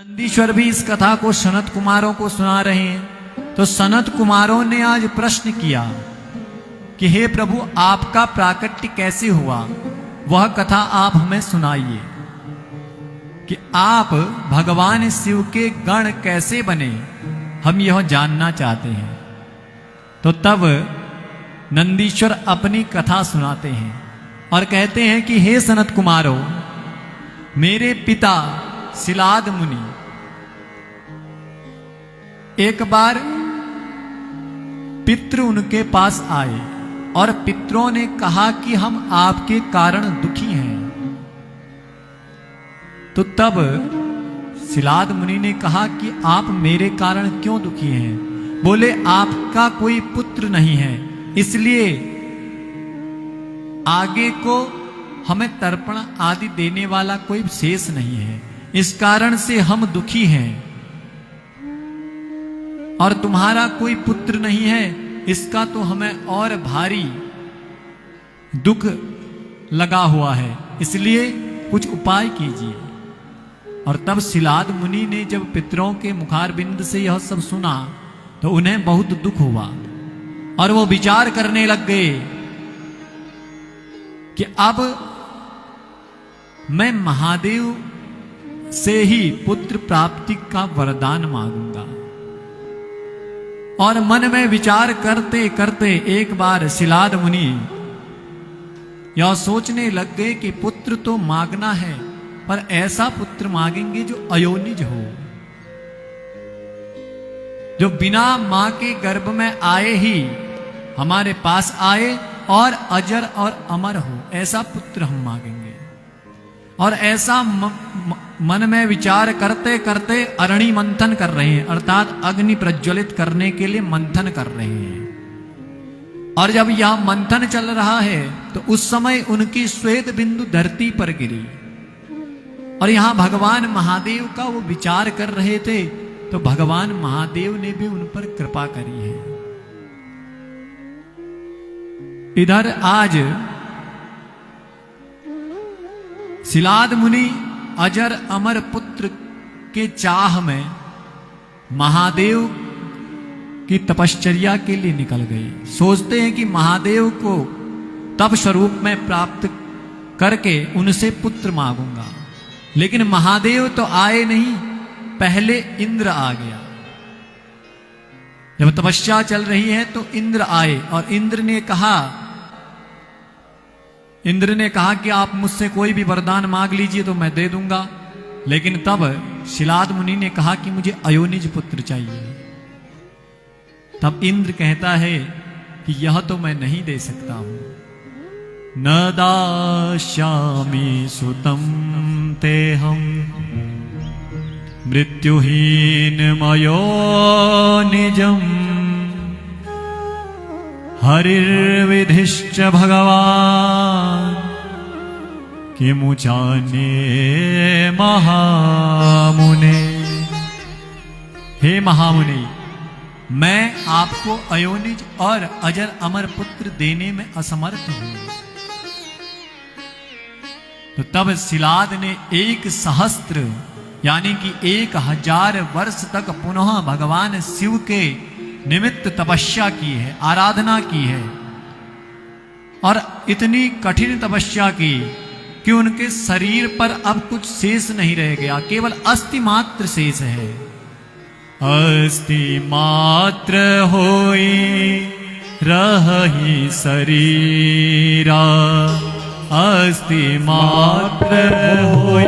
नंदीश्वर भी इस कथा को सनत कुमारों को सुना रहे हैं। तो सनत कुमारों ने आज प्रश्न किया कि हे प्रभु, आपका प्राकट्य कैसे हुआ, वह कथा आप हमें सुनाइए कि आप भगवान शिव के गण कैसे बने, हम यह जानना चाहते हैं। तो तब नंदीश्वर अपनी कथा सुनाते हैं और कहते हैं कि हे सनत कुमारों, मेरे पिता शिलाद मुनि एक बार पितृ उनके पास आए और पितरों ने कहा कि हम आपके कारण दुखी हैं। तो तब शिलाद मुनि ने कहा कि आप मेरे कारण क्यों दुखी हैं? बोले, आपका कोई पुत्र नहीं है, इसलिए आगे को हमें तर्पण आदि देने वाला कोई शेष नहीं है, इस कारण से हम दुखी हैं। और तुम्हारा कोई पुत्र नहीं है, इसका तो हमें और भारी दुख लगा हुआ है, इसलिए कुछ उपाय कीजिए। और तब शिलाद मुनि ने जब पितरों के मुखारबिंद से यह सब सुना तो उन्हें बहुत दुख हुआ और वो विचार करने लग गए कि अब मैं महादेव से ही पुत्र प्राप्ति का वरदान मांगूंगा। और मन में विचार करते करते एक बार शिलाद मुनि यह सोचने लग गए कि पुत्र तो मांगना है, पर ऐसा पुत्र मांगेंगे जो अयोनिज हो, जो बिना मां के गर्भ में आए ही हमारे पास आए और अजर और अमर हो, ऐसा पुत्र हम मांगेंगे। और ऐसा मन में विचार करते करते अरणि मंथन कर रहे हैं, अर्थात अग्नि प्रज्वलित करने के लिए मंथन कर रहे हैं। और जब यह मंथन चल रहा है तो उस समय उनकी श्वेत बिंदु धरती पर गिरी और यहां भगवान महादेव का वो विचार कर रहे थे, तो भगवान महादेव ने भी उन पर कृपा करी है। इधर आज शिलाद मुनि अजर अमर पुत्र के चाह में महादेव की तपश्चर्या के लिए निकल गए। सोचते हैं कि महादेव को तप स्वरूप में प्राप्त करके उनसे पुत्र मांगूंगा, लेकिन महादेव तो आए नहीं, पहले इंद्र आ गया। जब तपस्या चल रही है तो इंद्र आए और इंद्र ने कहा कि आप मुझसे कोई भी वरदान मांग लीजिए तो मैं दे दूंगा। लेकिन तब शिलाद मुनि ने कहा कि मुझे अयोनिज पुत्र चाहिए। तब इंद्र कहता है कि यह तो मैं नहीं दे सकता हूं। न दास्यामि सुतं तेहं मृत्युहीन मयोनिजम् हरिर्विधिश्च भगवान् किमुचान्ये महामुने। हे महामुनि, मैं आपको अयोनिज और अजर अमर पुत्र देने में असमर्थ हूं। तो तब शिलाद ने 1 सहस्त्र यानी कि 1000 वर्ष तक पुनः भगवान शिव के निमित्त तपस्या की है, आराधना की है। और इतनी कठिन तपस्या की कि उनके शरीर पर अब कुछ शेष नहीं रह गया, केवल अस्थि मात्र शेष है। अस्थि मात्र होई रही शरीरा, अस्थि मात्र होई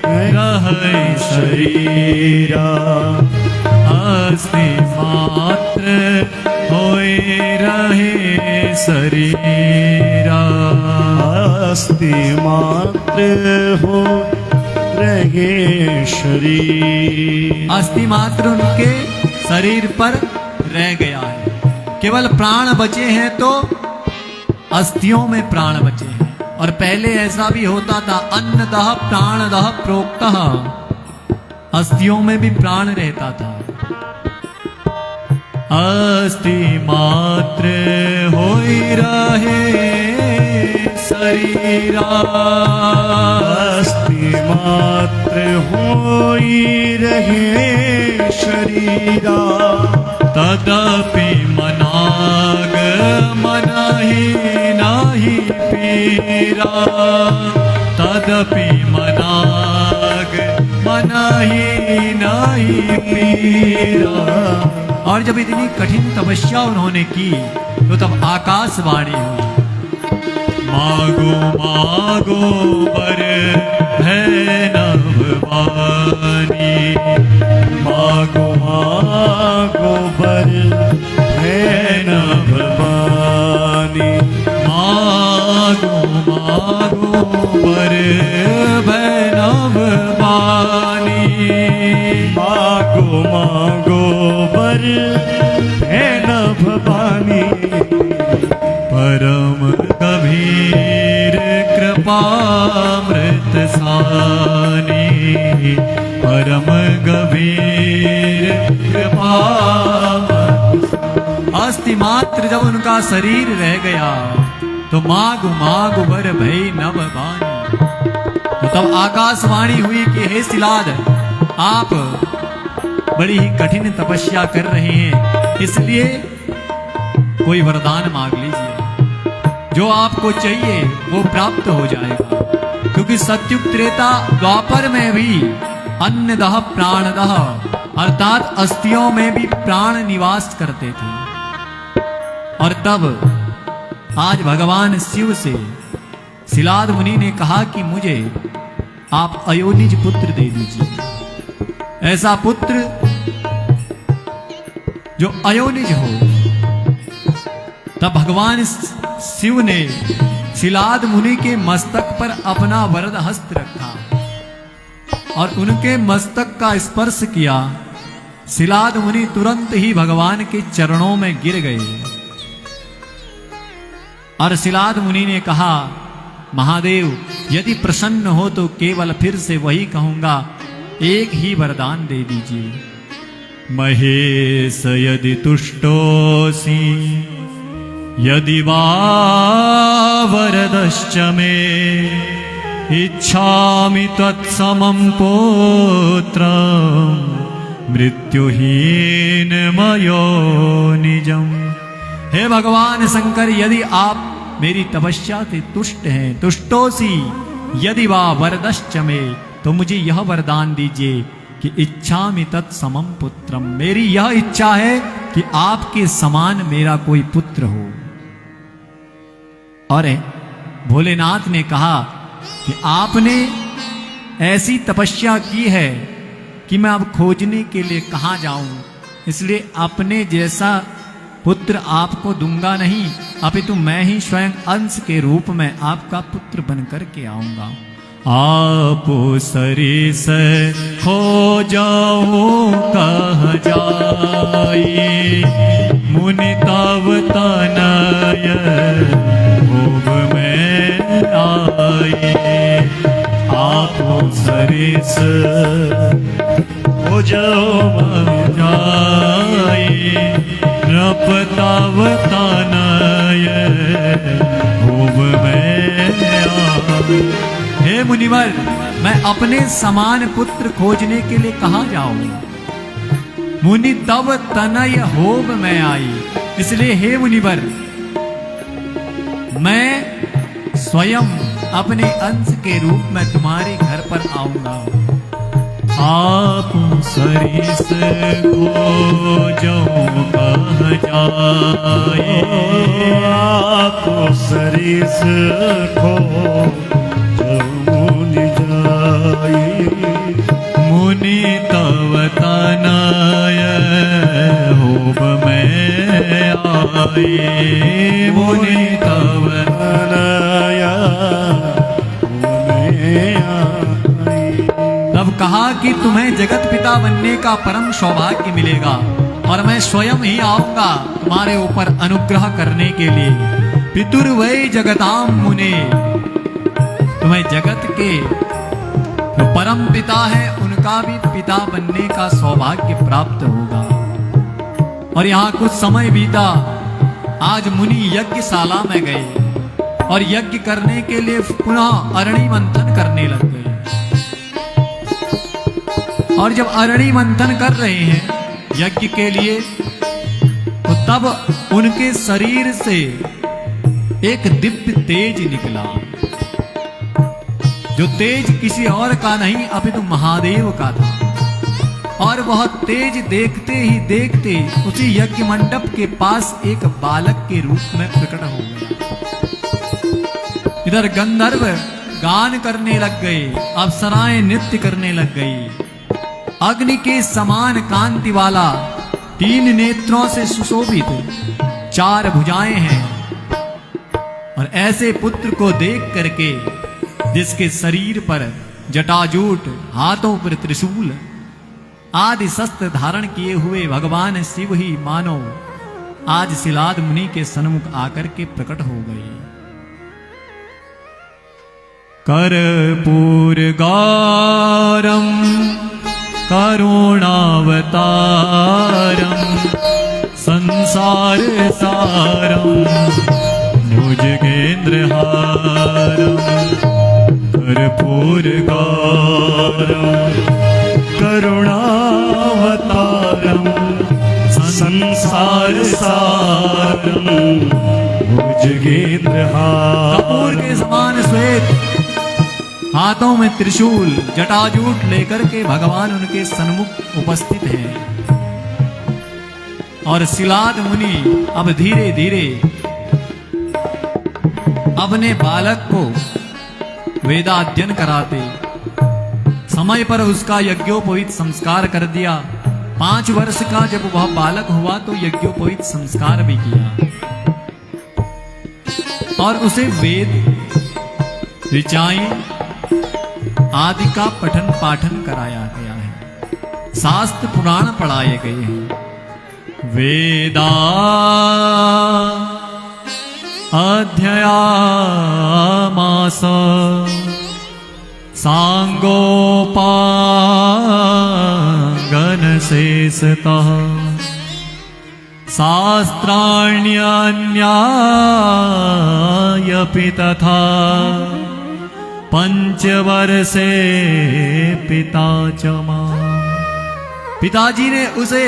रही शरीरा, अस्थि मात्र होई रहे शरीरा, अस्थि मात्र हो रहे शरीर। अस्थि मात्र उनके शरीर पर रह गया है, केवल प्राण बचे हैं तो अस्थियों में प्राण बचे हैं। और पहले ऐसा भी होता था, अन्नदह प्राणदह प्रोक्तः, अस्थियों में भी प्राण रहता था। अस्थि मात्र होई रहे शरीरा अस्थि मात्र होई रहे शरीरा तदपि मनाग मनहि नाही पीरा तदपि मनाग मनहि नाही पीरा। और जब इतनी कठिन तपस्या उन्होंने की तो तब आकाशवाणी हुई, मागो मागो बर है नभवानी, मागो मागो बर है नभवानी, मागो मागो बर है नभवानी, मागो मागो बर है नभवानी। परम गभीर कृपामृत सानी, परम गभीर कृपा। अस्थि मात्र जब उनका शरीर रह गया तो माग माग वर भई नभवानी। तो तब आकाशवाणी हुई कि हे शिलाद, आप बड़ी ही कठिन तपस्या कर रहे हैं, इसलिए कोई वरदान मांग लीजिए, जो आपको चाहिए वो प्राप्त हो जाएगा। क्योंकि सत्युग त्रेता द्वापर में भी अन्नदह प्राणदह अर्थात अस्थियों में भी प्राण निवास करते थे। और तब आज भगवान शिव से शिलाद मुनि ने कहा कि मुझे आप अयोनिज पुत्र दे दीजिए, ऐसा पुत्र जो अयोनिज हो। तब भगवान शिव ने शिलाद मुनि के मस्तक पर अपना वरद हस्त रखा और उनके मस्तक का स्पर्श किया। शिलाद मुनि तुरंत ही भगवान के चरणों में गिर गए और शिलाद मुनि ने कहा, महादेव यदि प्रसन्न हो तो केवल फिर से वही कहूंगा, एक ही वरदान दे दीजिए। महेश यदि तुष्टोसी यदि वा वरदश्च मे, इच्छामि तत्समं पुत्रं मृत्युहीन मयो निजम। हे भगवान शंकर, यदि आप मेरी तपस्या से तुष्ट हैं, तुष्टोसी यदि वा वरदश्च मे, तो मुझे यह वरदान दीजिए कि इच्छामि तत्समं पुत्रम, मेरी यह इच्छा है कि आपके समान मेरा कोई पुत्र हो। और भोलेनाथ ने कहा कि आपने ऐसी तपस्या की है कि मैं अब खोजने के लिए कहाँ जाऊं, इसलिए अपने जैसा पुत्र आपको दूंगा नहीं, अपितु मैं ही स्वयं अंश के रूप में आपका पुत्र बनकर के आऊंगा। आप सरिस हो जाऊं कह जाई, मुनि तव तनय भोग में आई। आप सरिस हो जाऊं जाई, नृप तव तनय भोग में आई। हे मुनिवर, मैं अपने समान पुत्र खोजने के लिए कहाँ जाऊं? मुनि तव तनय होब में आई, इसलिए हे मुनिवर, मैं स्वयं अपने अंश के रूप में तुम्हारे घर पर आऊंगा। आप सरिस को जो कह जाए, आप सरिस को मुनि तव तनय होब में आए, मुनि तव तनय होब में आए। तब कहा कि तुम्हें जगत पिता बनने का परम सौभाग्य मिलेगा और मैं स्वयं ही आऊंगा तुम्हारे ऊपर अनुग्रह करने के लिए। पितुर्वै जगताम मुने, तुम्हें जगत के जो परम पिता है उनका भी पिता बनने का सौभाग्य प्राप्त होगा। और यहाँ कुछ समय बीता, आज मुनि यज्ञशाला में गए और यज्ञ करने के लिए पुनः अरणि मंथन करने लग गए। और जब अरणि मंथन कर रहे हैं यज्ञ के लिए, तो तब उनके शरीर से एक दिव्य तेज निकला, जो तेज किसी और का नहीं अपितु महादेव का था। और वह तेज देखते ही देखते उसी यज्ञ मंडप के पास एक बालक के रूप में प्रकट हो गया। इधर गंधर्व गान करने लग गए, अप्सराएं नृत्य करने लग गई। अग्नि के समान कांति वाला, 3 नेत्रों से सुशोभित, 4 भुजाएं हैं। और ऐसे पुत्र को देख करके, जिसके शरीर पर जटाजूट, हाथों पर त्रिशूल आदि शस्त्र धारण किए हुए भगवान शिव ही मानो आज शिलाद मुनि के सन्मुख आकर के प्रकट हो गए। कर्पूर गौरम करुणावतारम संसार सारम भुजगेन्द्रहारम। कर्पूर गौरम करुणावतारम संसार सारम भुजगेन्द्रहारम। कपूर के समान श्वेत, हाथों में त्रिशूल, जटाजूट लेकर के भगवान उनके सन्मुख उपस्थित हैं। और शिलाद मुनि अब धीरे धीरे अपने बालक को वेदाध्ययन कराते, समय पर उसका यज्ञोपवीत संस्कार कर दिया। 5 वर्ष का जब वह बालक हुआ तो यज्ञोपवीत संस्कार भी किया और उसे वेद ऋचाएं आदि का पठन पाठन कराया गया है, शास्त्र पुराण पढ़ाए गए हैं। वेदा अध्ययामास सांगोपांगन शेषतः शास्त्राण्यन्यायपि तथा पंचवर्षे पिता च मां। पिताजी ने उसे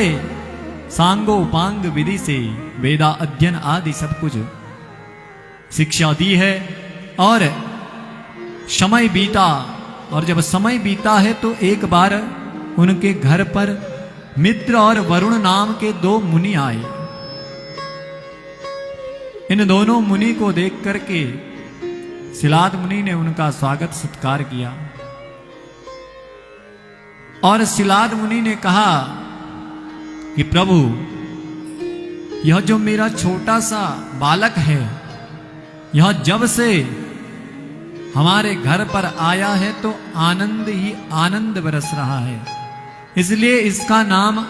सांगोपांग विधि से वेदा अध्ययन आदि सब कुछ शिक्षा दी है। और समय बीता, और जब समय बीता है तो एक बार उनके घर पर मित्र और वरुण नाम के 2 मुनि आए। इन दोनों मुनि को देख करके शिलाद मुनि ने उनका स्वागत सत्कार किया। और शिलाद मुनि ने कहा कि प्रभु, यह जो मेरा छोटा सा बालक है, यह जब से हमारे घर पर आया है तो आनंद ही आनंद बरस रहा है, इसलिए इसका नाम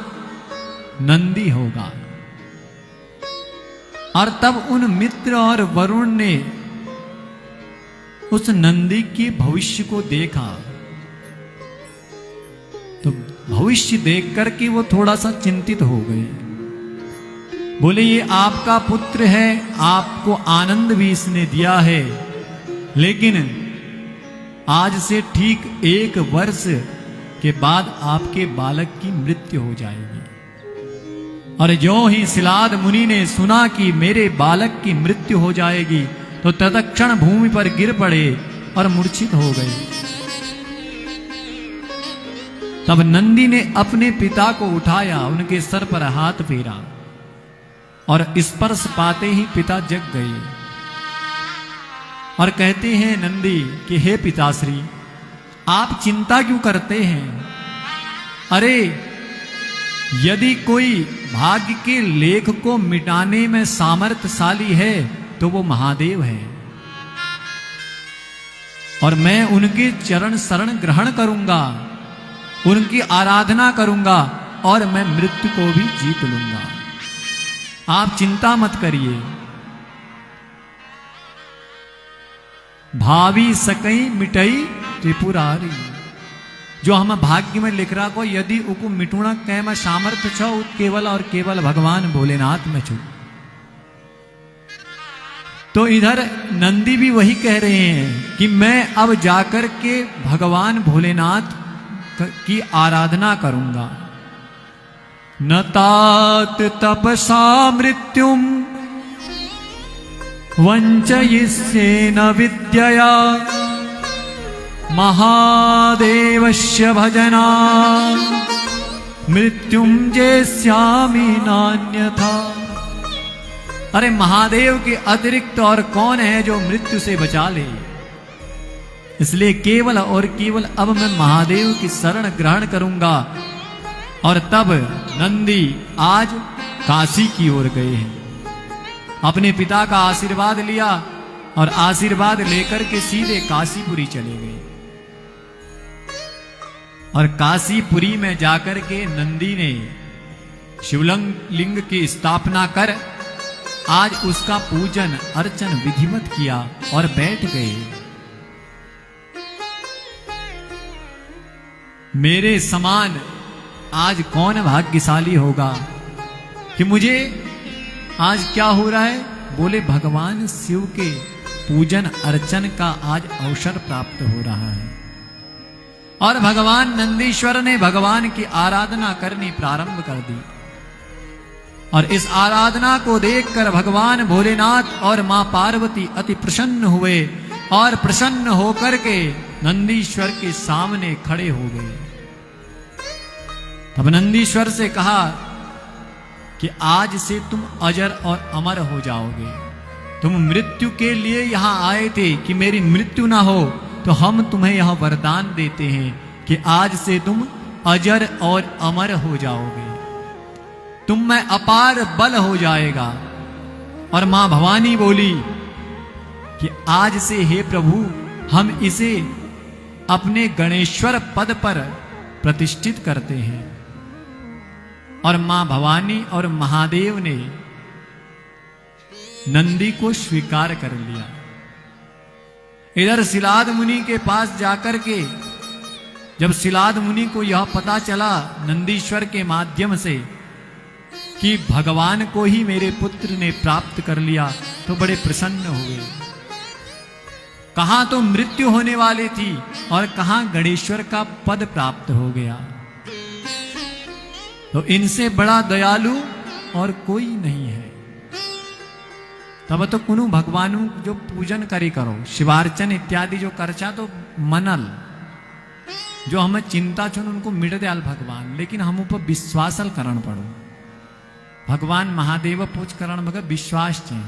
नंदी होगा। और तब उन मित्र और वरुण ने उस नंदी के भविष्य को देखा, तो भविष्य देख करके वो थोड़ा सा चिंतित हो गए। बोले, ये आपका पुत्र है, आपको आनंद भी इसने दिया है, लेकिन आज से ठीक 1 वर्ष के बाद आपके बालक की मृत्यु हो जाएगी। और जो ही शिलाद मुनि ने सुना कि मेरे बालक की मृत्यु हो जाएगी तो तत्क्षण भूमि पर गिर पड़े और मूर्छित हो गए। तब नंदी ने अपने पिता को उठाया, उनके सर पर हाथ फेरा और स्पर्श पाते ही पिता जग गए। और कहते हैं नंदी कि हे पिताश्री, आप चिंता क्यों करते हैं? अरे, यदि कोई भाग्य के लेख को मिटाने में सामर्थ्यशाली है तो वो महादेव है, और मैं उनके चरण शरण ग्रहण करूंगा, उनकी आराधना करूंगा और मैं मृत्यु को भी जीत लूंगा। आप चिंता मत करिए। भावी सकई मिटई त्रिपुरारी, जो हम भाग्य में लिख रहा को यदि उको मिटुणा कै में सामर्थ्य छ, केवल और केवल भगवान भोलेनाथ में छु। तो इधर नंदी भी वही कह रहे हैं कि मैं अब जाकर के भगवान भोलेनाथ की आराधना करूंगा। न तात तपसा मृत्युम वंचयिष्ये न विद्यया महादेवस्य भजना मृत्युंजयस्यामि नान्यथा। अरे महादेव के अतिरिक्त और कौन है जो मृत्यु से बचा ले, इसलिए केवल और केवल अब मैं महादेव की शरण ग्रहण करूंगा। और तब नंदी आज काशी की ओर गए हैं, अपने पिता का आशीर्वाद लिया और आशीर्वाद लेकर के सीधे काशीपुरी चले गए। और काशीपुरी में जाकर के नंदी ने शिवलिंग लिंग की स्थापना कर आज उसका पूजन अर्चन विधिवत किया और बैठ गए। मेरे समान आज कौन भाग्यशाली होगा कि मुझे आज क्या हो रहा है, बोले भगवान शिव के पूजन अर्चन का आज अवसर प्राप्त हो रहा है। और भगवान नंदीश्वर ने भगवान की आराधना करनी प्रारंभ कर दी। और इस आराधना को देखकर भगवान भोलेनाथ और मां पार्वती अति प्रसन्न हुए और प्रसन्न होकर के नंदीश्वर के सामने खड़े हो गए। तब नंदीश्वर से कहा कि आज से तुम अजर और अमर हो जाओगे। तुम मृत्यु के लिए यहां आए थे कि मेरी मृत्यु ना हो, तो हम तुम्हें यह वरदान देते हैं कि आज से तुम अजर और अमर हो जाओगे, तुम में अपार बल हो जाएगा। और मां भवानी बोली कि आज से हे प्रभु हम इसे अपने गणेश्वर पद पर प्रतिष्ठित करते हैं। और मां भवानी और महादेव ने नंदी को स्वीकार कर लिया। इधर सिलाद मुनि के पास जाकर के जब सिलाद मुनि को यह पता चला नंदीश्वर के माध्यम से कि भगवान को ही मेरे पुत्र ने प्राप्त कर लिया, तो बड़े प्रसन्न हुए। कहां तो मृत्यु होने वाली थी और कहां गणेश्वर का पद प्राप्त हो गया। तो इनसे बड़ा दयालु और कोई नहीं है। तब तो कुनु भगवानु जो पूजन करी करो, शिवार्चन इत्यादि जो करचा तो मनल, जो हमें चिंता चुन उनको मिट दयाल भगवान, लेकिन हम ऊपर विश्वासल करण पड़ो। भगवान महादेव पूज करण मगर विश्वास चाहिए।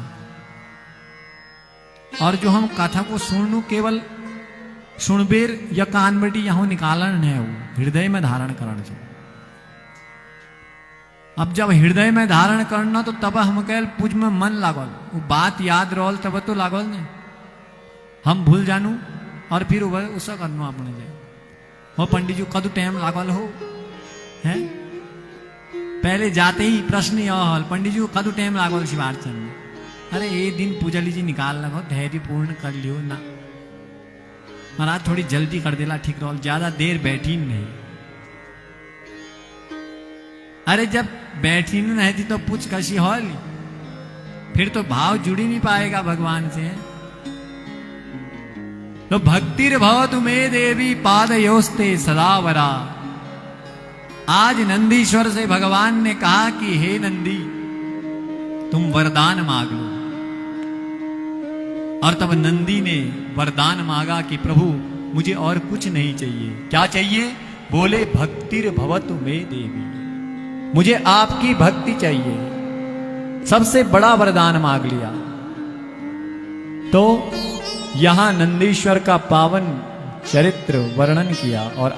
और जो हम कथा को सुनू केवल सुनबेर या कान बेटी यहां निकालन है, वो हृदय में धारण करण चाहिए। अब जब हृदय में धारण करना तो तब हम कह पूज में मन लागल, वो बात याद रोल तब तो लागल नहीं, हम भूल जानू और फिर उसा करना अपने जाए। वो पंडित जी कदू टाइम लागल हो है, पहले जाते ही प्रश्न यह हल पंडित जी को कदू टाइम लागल शिवार्चन में। अरे ये दिन पूजली जी निकाल लगो, धैर्य पूर्ण कर लियो ना महाराज, थोड़ी जल्दी कर देला ठीक रहो, ज्यादा देर बैठी नहीं। अरे जब बैठी नहीं थी तो पूछ कशी हॉल, फिर तो भाव जुड़ी नहीं पाएगा भगवान से। तो भक्तिर भवतु मे देवी पादयोस्ते सदावरा। आज नंदीश्वर से भगवान ने कहा कि हे नंदी तुम वरदान मांग लो। और तब नंदी ने वरदान मांगा कि प्रभु मुझे और कुछ नहीं चाहिए। क्या चाहिए? बोले भक्तिर भवतु मे देवी, मुझे आपकी भक्ति चाहिए। सबसे बड़ा वरदान मांग लिया। तो यहां नंदीश्वर का पावन चरित्र वर्णन किया और